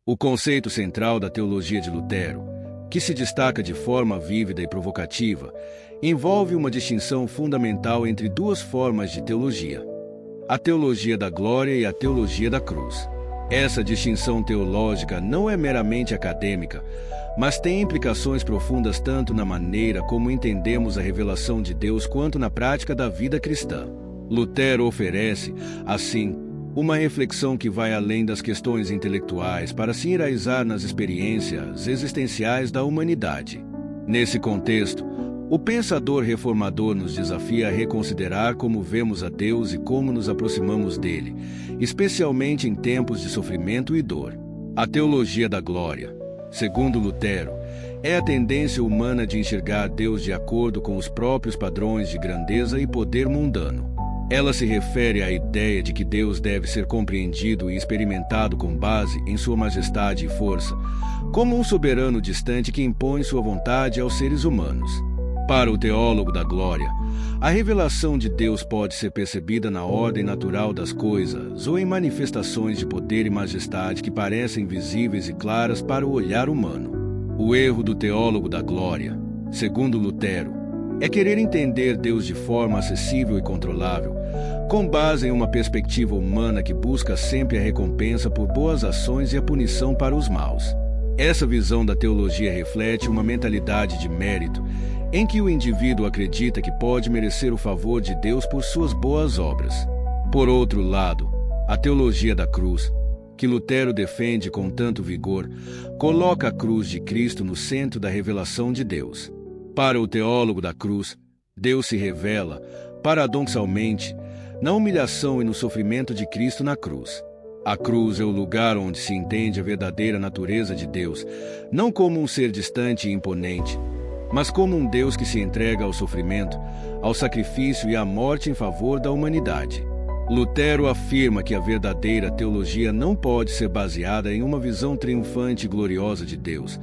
O conceito central da teologia de Lutero, que se destaca de forma vívida e provocativa, envolve uma distinção fundamental entre duas formas de teologia: a teologia da glória e a teologia da cruz. Essa distinção teológica não é meramente acadêmica, mas tem implicações profundas tanto na maneira como entendemos a revelação de Deus quanto na prática da vida cristã. Lutero oferece, assim, uma reflexão que vai além das questões intelectuais para se enraizar nas experiências existenciais da humanidade. Nesse contexto, o pensador reformador nos desafia a reconsiderar como vemos a Deus e como nos aproximamos dele, especialmente em tempos de sofrimento e dor. A teologia da glória, segundo Lutero, é a tendência humana de enxergar Deus de acordo com os próprios padrões de grandeza e poder mundano. Ela se refere à ideia de que Deus deve ser compreendido e experimentado com base em sua majestade e força, como um soberano distante que impõe sua vontade aos seres humanos. Para o teólogo da glória, a revelação de Deus pode ser percebida na ordem natural das coisas ou em manifestações de poder e majestade que parecem visíveis e claras para o olhar humano. O erro do teólogo da glória, segundo Lutero, é querer entender Deus de forma acessível e controlável, com base em uma perspectiva humana que busca sempre a recompensa por boas ações e a punição para os maus. Essa visão da teologia reflete uma mentalidade de mérito, em que o indivíduo acredita que pode merecer o favor de Deus por suas boas obras. Por outro lado, a teologia da cruz, que Lutero defende com tanto vigor, coloca a cruz de Cristo no centro da revelação de Deus. Para o teólogo da cruz, Deus se revela, paradoxalmente, na humilhação e no sofrimento de Cristo na cruz. A cruz é o lugar onde se entende a verdadeira natureza de Deus, não como um ser distante e imponente, mas como um Deus que se entrega ao sofrimento, ao sacrifício e à morte em favor da humanidade. Lutero afirma que a verdadeira teologia não pode ser baseada em uma visão triunfante e gloriosa de Deus,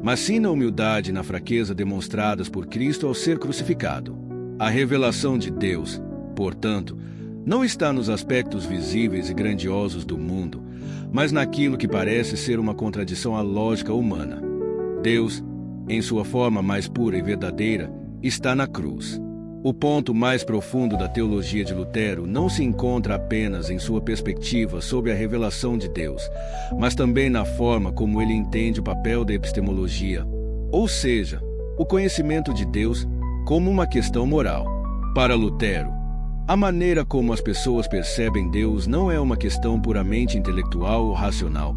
mas sim na humildade e na fraqueza demonstradas por Cristo ao ser crucificado. A revelação de Deus, portanto, não está nos aspectos visíveis e grandiosos do mundo, mas naquilo que parece ser uma contradição à lógica humana. Deus, em sua forma mais pura e verdadeira, está na cruz. O ponto mais profundo da teologia de Lutero não se encontra apenas em sua perspectiva sobre a revelação de Deus, mas também na forma como ele entende o papel da epistemologia, ou seja, o conhecimento de Deus, como uma questão moral. Para Lutero, a maneira como as pessoas percebem Deus não é uma questão puramente intelectual ou racional,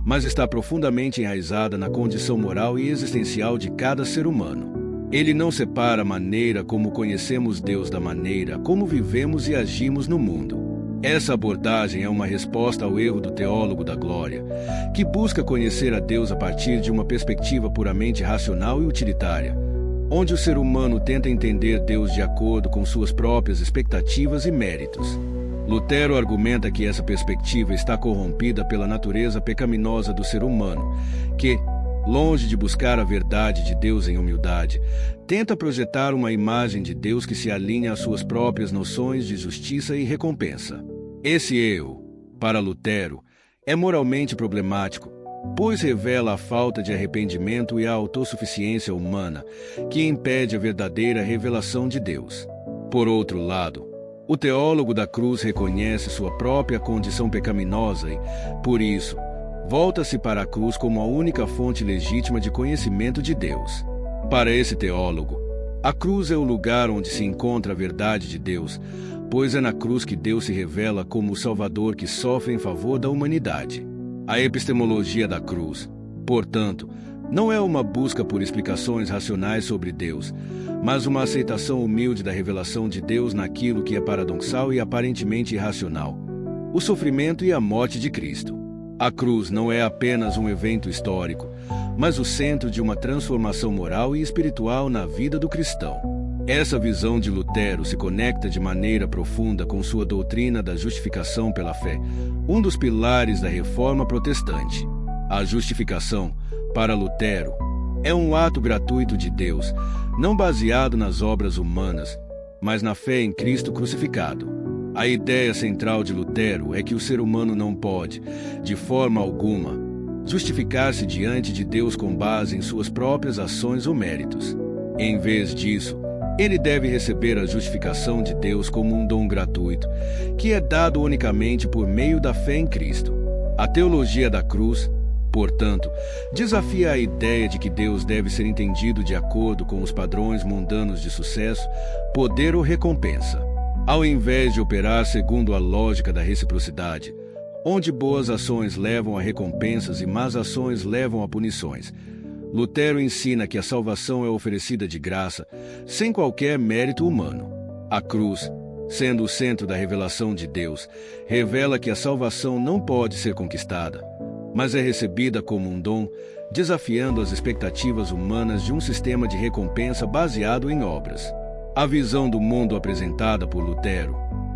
mas está profundamente enraizada na condição moral e existencial de cada ser humano. Ele não separa a maneira como conhecemos Deus da maneira como vivemos e agimos no mundo. Essa abordagem é uma resposta ao erro do teólogo da glória, que busca conhecer a Deus a partir de uma perspectiva puramente racional e utilitária, onde o ser humano tenta entender Deus de acordo com suas próprias expectativas e méritos. Lutero argumenta que essa perspectiva está corrompida pela natureza pecaminosa do ser humano, que, longe de buscar a verdade de Deus em humildade, tenta projetar uma imagem de Deus que se alinha às suas próprias noções de justiça e recompensa. Esse erro, para Lutero, é moralmente problemático, pois revela a falta de arrependimento e a autossuficiência humana, que impede a verdadeira revelação de Deus. Por outro lado, o teólogo da cruz reconhece sua própria condição pecaminosa e, por isso, volta-se para a cruz como a única fonte legítima de conhecimento de Deus. Para esse teólogo, a cruz é o lugar onde se encontra a verdade de Deus, pois é na cruz que Deus se revela como o Salvador que sofre em favor da humanidade. A epistemologia da cruz, portanto, não é uma busca por explicações racionais sobre Deus, mas uma aceitação humilde da revelação de Deus naquilo que é paradoxal e aparentemente irracional: o sofrimento e a morte de Cristo. A cruz não é apenas um evento histórico, mas o centro de uma transformação moral e espiritual na vida do cristão. Essa visão de Lutero se conecta de maneira profunda com sua doutrina da justificação pela fé, um dos pilares da Reforma Protestante. A justificação, para Lutero, é um ato gratuito de Deus, não baseado nas obras humanas, mas na fé em Cristo crucificado. A ideia central de Lutero é que o ser humano não pode, de forma alguma, justificar-se diante de Deus com base em suas próprias ações ou méritos. Em vez disso, ele deve receber a justificação de Deus como um dom gratuito, que é dado unicamente por meio da fé em Cristo. A teologia da cruz, portanto, desafia a ideia de que Deus deve ser entendido de acordo com os padrões mundanos de sucesso, poder ou recompensa. Ao invés de operar segundo a lógica da reciprocidade, onde boas ações levam a recompensas e más ações levam a punições, Lutero ensina que a salvação é oferecida de graça, sem qualquer mérito humano. A cruz, sendo o centro da revelação de Deus, revela que a salvação não pode ser conquistada, mas é recebida como um dom, desafiando as expectativas humanas de um sistema de recompensa baseado em obras. A visão do mundo apresentada por Lutero,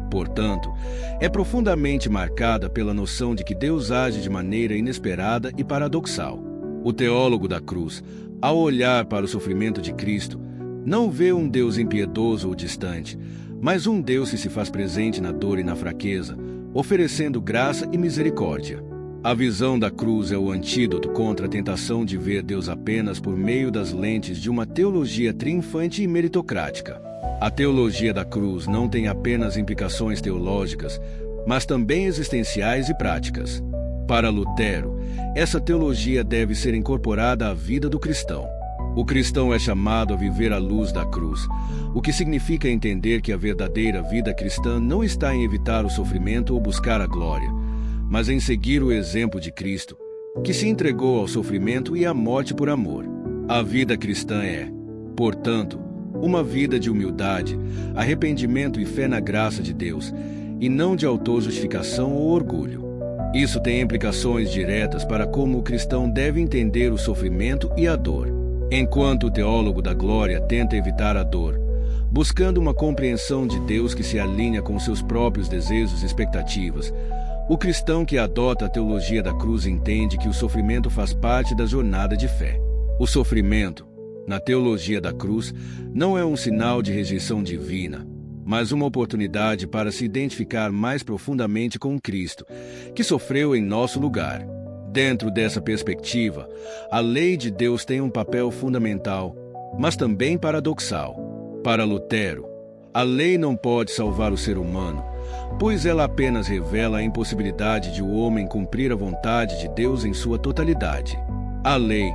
portanto, é profundamente marcada pela noção de que Deus age de maneira inesperada e paradoxal. O teólogo da cruz, ao olhar para o sofrimento de Cristo, não vê um Deus impiedoso ou distante, mas um Deus que se faz presente na dor e na fraqueza, oferecendo graça e misericórdia. A visão da cruz é o antídoto contra a tentação de ver Deus apenas por meio das lentes de uma teologia triunfante e meritocrática. A teologia da cruz não tem apenas implicações teológicas, mas também existenciais e práticas. Para Lutero, essa teologia deve ser incorporada à vida do cristão. O cristão é chamado a viver à luz da cruz, o que significa entender que a verdadeira vida cristã não está em evitar o sofrimento ou buscar a glória, mas em seguir o exemplo de Cristo, que se entregou ao sofrimento e à morte por amor. A vida cristã é, portanto, uma vida de humildade, arrependimento e fé na graça de Deus, e não de autojustificação ou orgulho. Isso tem implicações diretas para como o cristão deve entender o sofrimento e a dor. Enquanto o teólogo da glória tenta evitar a dor, buscando uma compreensão de Deus que se alinha com seus próprios desejos e expectativas, o cristão que adota a teologia da cruz entende que o sofrimento faz parte da jornada de fé. O sofrimento, na teologia da cruz, não é um sinal de rejeição divina, mas uma oportunidade para se identificar mais profundamente com Cristo, que sofreu em nosso lugar. Dentro dessa perspectiva, a lei de Deus tem um papel fundamental, mas também paradoxal. Para Lutero, a lei não pode salvar o ser humano, pois ela apenas revela a impossibilidade de o homem cumprir a vontade de Deus em sua totalidade. A lei,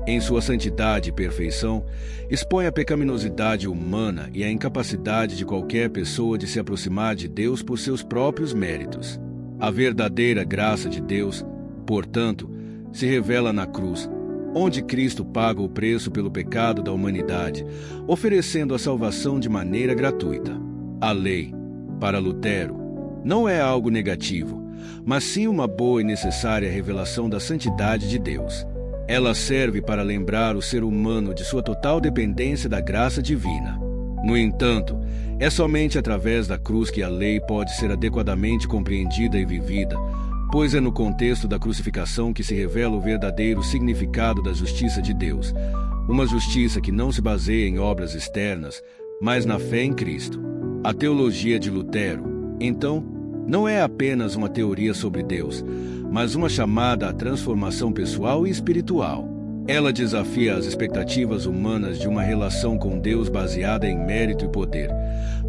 em sua santidade e perfeição, expõe a pecaminosidade humana e a incapacidade de qualquer pessoa de se aproximar de Deus por seus próprios méritos. A verdadeira graça de Deus, portanto, se revela na cruz, onde Cristo paga o preço pelo pecado da humanidade, oferecendo a salvação de maneira gratuita. A lei, para Lutero, não é algo negativo, mas sim uma boa e necessária revelação da santidade de Deus. Ela serve para lembrar o ser humano de sua total dependência da graça divina. No entanto, é somente através da cruz que a lei pode ser adequadamente compreendida e vivida, pois é no contexto da crucificação que se revela o verdadeiro significado da justiça de Deus, uma justiça que não se baseia em obras externas, mas na fé em Cristo. A teologia de Lutero, então, não é apenas uma teoria sobre Deus, mas uma chamada à transformação pessoal e espiritual. Ela desafia as expectativas humanas de uma relação com Deus baseada em mérito e poder,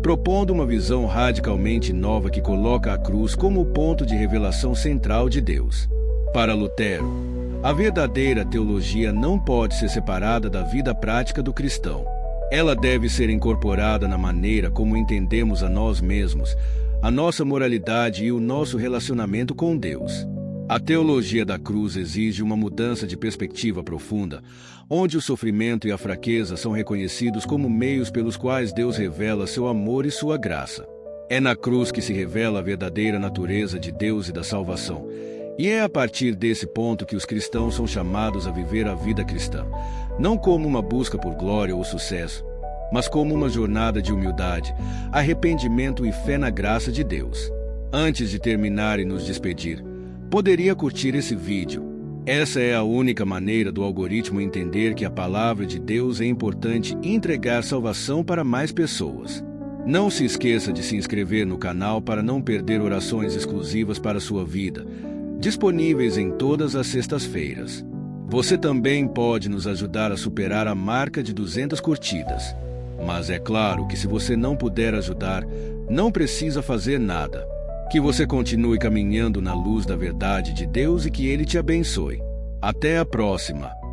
propondo uma visão radicalmente nova que coloca a cruz como o ponto de revelação central de Deus. Para Lutero, a verdadeira teologia não pode ser separada da vida prática do cristão. Ela deve ser incorporada na maneira como entendemos a nós mesmos, a nossa moralidade e o nosso relacionamento com Deus. A teologia da cruz exige uma mudança de perspectiva profunda, onde o sofrimento e a fraqueza são reconhecidos como meios pelos quais Deus revela seu amor e sua graça. É na cruz que se revela a verdadeira natureza de Deus e da salvação, e é a partir desse ponto que os cristãos são chamados a viver a vida cristã, não como uma busca por glória ou sucesso, mas como uma jornada de humildade, arrependimento e fé na graça de Deus. Antes de terminar e nos despedir, poderia curtir esse vídeo. Essa é a única maneira do algoritmo entender que a palavra de Deus é importante e entregar salvação para mais pessoas. Não se esqueça de se inscrever no canal para não perder orações exclusivas para a sua vida. disponíveis em todas as sextas-feiras. Você também pode nos ajudar a superar a marca de 200 curtidas. Mas é claro que se você não puder ajudar, não precisa fazer nada. Que você continue caminhando na luz da verdade de Deus e que Ele te abençoe. Até a próxima!